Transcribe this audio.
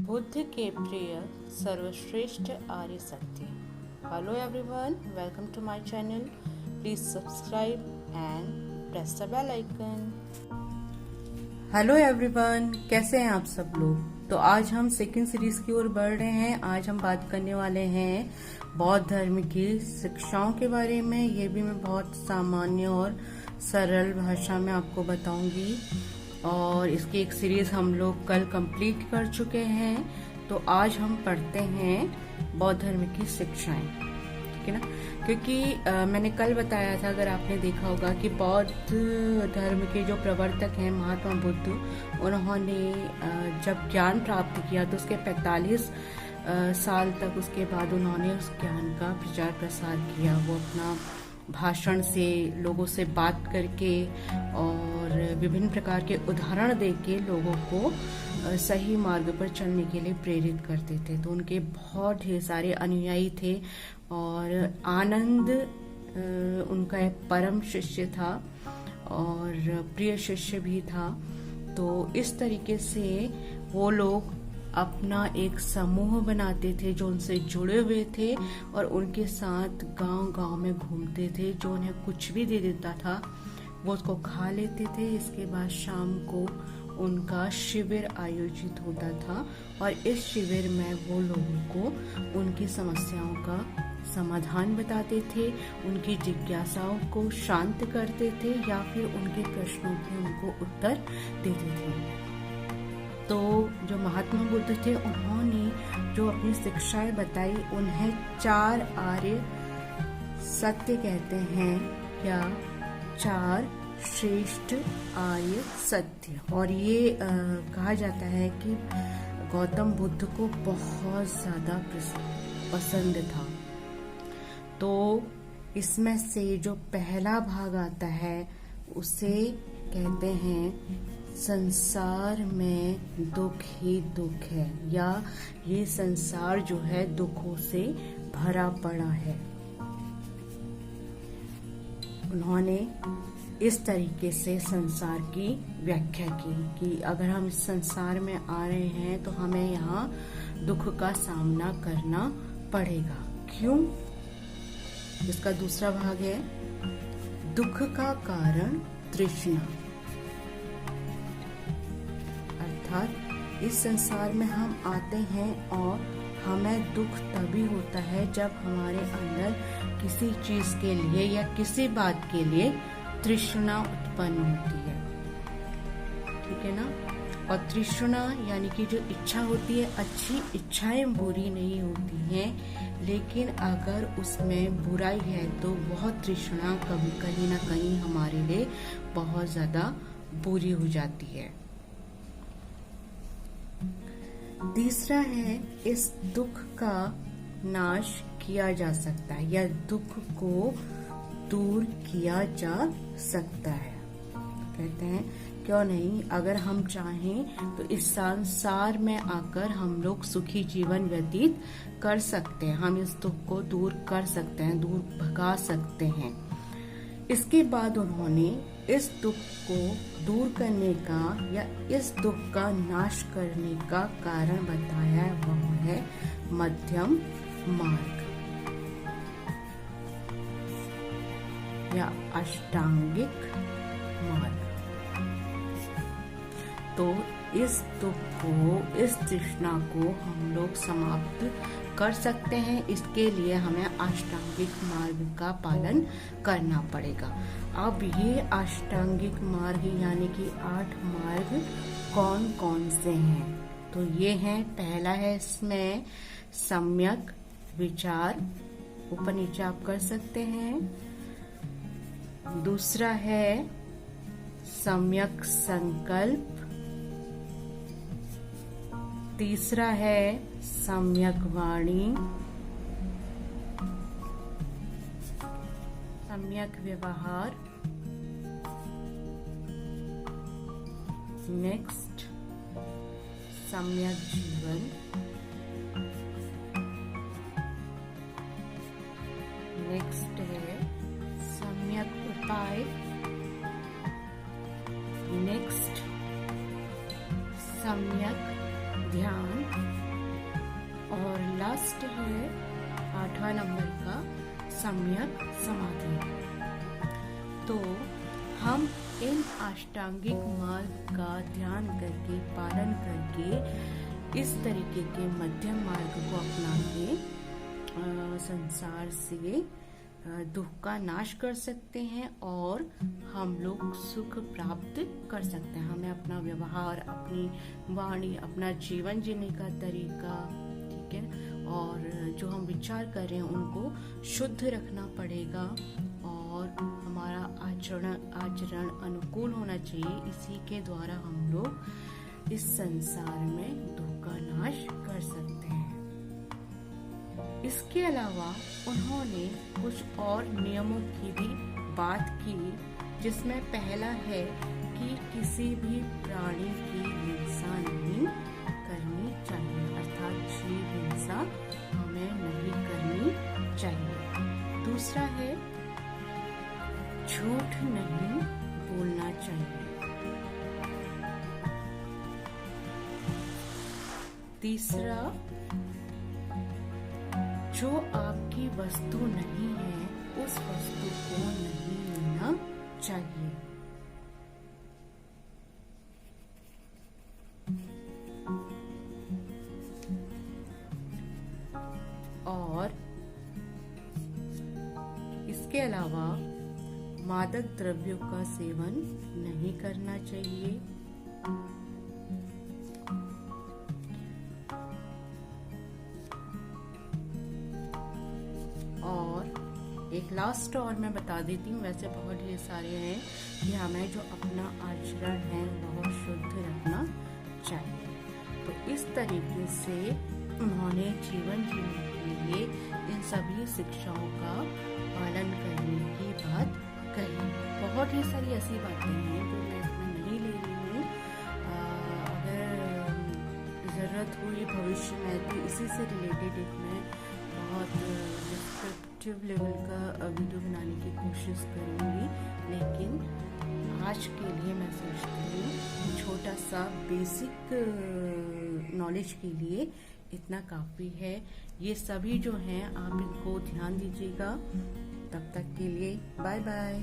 बुद्ध के प्रिय सर्वश्रेष्ठ आर्य सत्य। Hello everyone, welcome to my channel. Please subscribe and press the bell icon. Hello everyone, कैसे हैं आप सब लोग। तो आज हम सेकंड सीरीज की ओर बढ़ रहे हैं। आज हम बात करने वाले हैं बौद्ध धर्म की शिक्षाओं के बारे में। ये भी मैं बहुत सामान्य और सरल भाषा में आपको बताऊंगी। और इसकी एक सीरीज हम लोग कल कंप्लीट कर चुके हैं। तो आज हम पढ़ते हैं बौद्ध धर्म की शिक्षाएं, ठीक है ना। क्योंकि मैंने कल बताया था, अगर आपने देखा होगा, कि बौद्ध धर्म के जो प्रवर्तक हैं महात्मा बुद्ध, उन्होंने जब ज्ञान प्राप्त किया तो उसके 45 साल तक उसके बाद उन्होंने उस ज्ञान का प्रचार प्रसार किया। वो अपना भाषण से, लोगों से बात करके और विभिन्न प्रकार के उदाहरण देके लोगों को सही मार्ग पर चलने के लिए प्रेरित करते थे। तो उनके बहुत ढेर सारे अनुयायी थे और आनंद उनका एक परम शिष्य था और प्रिय शिष्य भी था। तो इस तरीके से वो लोग अपना एक समूह बनाते थे जो उनसे जुड़े हुए थे और उनके साथ गांव-गांव में घूमते थे। जो उन्हें कुछ भी दे देता था वो उसको खा लेते थे। इसके बाद शाम को उनका शिविर आयोजित होता था और इस शिविर में वो लोगों को उनकी समस्याओं का समाधान बताते थे, उनकी जिज्ञासाओं को शांत करते थे या फिर उनके प्रश्नों के उनको उत्तर देते थे। तो जो महात्मा बुद्ध थे, उन्होंने जो अपनी शिक्षाएं बताई, उन्हें 4 आर्य सत्य कहते हैं या 4 श्रेष्ठ आर्य सत्य। और ये कहा जाता है कि गौतम बुद्ध को बहुत ज्यादा पसंद था। तो इसमें से जो पहला भाग आता है उसे कहते हैं संसार में दुख ही दुख है, या ये संसार जो है दुखों से भरा पड़ा है। उन्होंने इस तरीके से संसार की व्याख्या की कि अगर हम इस संसार में आ रहे हैं तो हमें यहाँ दुख का सामना करना पड़ेगा। क्यों? इसका दूसरा भाग है दुख का कारण तृष्णा। अर्थात इस संसार में हम आते हैं और हमें दुख तभी होता है जब हमारे अंदर किसी चीज के लिए या किसी बात के लिए तृष्णा उत्पन्न होती है, ठीक है ना। और तृष्णा यानी कि जो इच्छा होती है, अच्छी इच्छाएं बुरी नहीं होती हैं, लेकिन अगर उसमें बुराई है तो वह तृष्णा कभी कहीं ना कहीं हमारे लिए बहुत ज्यादा बुरी हो जाती है। तीसरा है इस दुख का नाश किया जा सकता है या दुख को दूर किया जा सकता है। कहते हैं क्यों नहीं, अगर हम चाहें तो इस संसार में आकर हम लोग सुखी जीवन व्यतीत कर सकते हैं। हम इस दुख को दूर कर सकते हैं, दूर भगा सकते हैं। इसके बाद उन्होंने इस दुख को दूर करने का या इस दुख का नाश करने का कारण बताया, वह है मध्यम मार्ग या अष्टांगिक मार्ग। तो इस दुख को, इस तृष्णा को हम लोग समाप्त कर सकते हैं। इसके लिए हमें अष्टांगिक मार्ग का पालन करना पड़ेगा। अब ये अष्टांगिक मार्ग यानी कि 8 मार्ग कौन कौन से हैं? तो ये हैं, पहला है इसमें सम्यक विचार, ऊपर नीचे आप कर सकते हैं। दूसरा है सम्यक संकल्प। तीसरा है सम्यक वाणी, सम्यक व्यवहार। नेक्स्ट सम्यक जीवन। नेक्स्ट है सम्यक उपाय। नेक्स्ट सम्यक ध्यान। और लास्ट है 8वां नंबर का सम्यक समाधि। तो हम इन अष्टांगिक मार्ग का ध्यान करके, पालन करके, इस तरीके के मध्यम मार्ग को अपना के संसार से दुख का नाश कर सकते हैं और हम लोग सुख प्राप्त कर सकते हैं। हमें अपना व्यवहार, अपनी वाणी, अपना जीवन जीने का तरीका, ठीक है, और जो हम विचार कर रहे हैं उनको शुद्ध रखना पड़ेगा और हमारा आचरण अनुकूल होना चाहिए। इसी के द्वारा हम लोग इस संसार में दुख का नाश कर सकते हैं। इसके अलावा उन्होंने कुछ और नियमों की भी बात की, जिसमें पहला है कि किसी भी प्राणी की हिंसा नहीं करनी चाहिए, अर्थात जीव हिंसा हमें नहीं करनी चाहिए। दूसरा है झूठ नहीं बोलना चाहिए। तीसरा, जो आपकी वस्तु नहीं है उस वस्तु को नहीं लेना चाहिए। और इसके अलावा मादक द्रव्यों का सेवन नहीं करना चाहिए। और एक लास्ट और मैं बता देती हूँ, वैसे बहुत ढेर सारे हैं, कि हमें जो अपना आचरण है वह शुद्ध रखना चाहिए। तो इस तरीके से उन्होंने जीवन जीने के लिए इन सभी शिक्षाओं का पालन करने की बात कही। बहुत ही सारी ऐसी बातें हैं जो मैं इसमें नहीं ले रही हूँ। अगर ज़रूरत हुई भविष्य में तो इसी से रिलेटेड एक मैं बहुत डिस्क्रिप्टिव लेवल का वीडियो बनाने की कोशिश करूँगी, लेकिन आज के लिए मैं सोचती हूँ छोटा सा बेसिक नॉलेज के लिए इतना काफ़ी है। ये सभी जो हैं आप इनको ध्यान दीजिएगा। तब तक के लिए बाय बाय।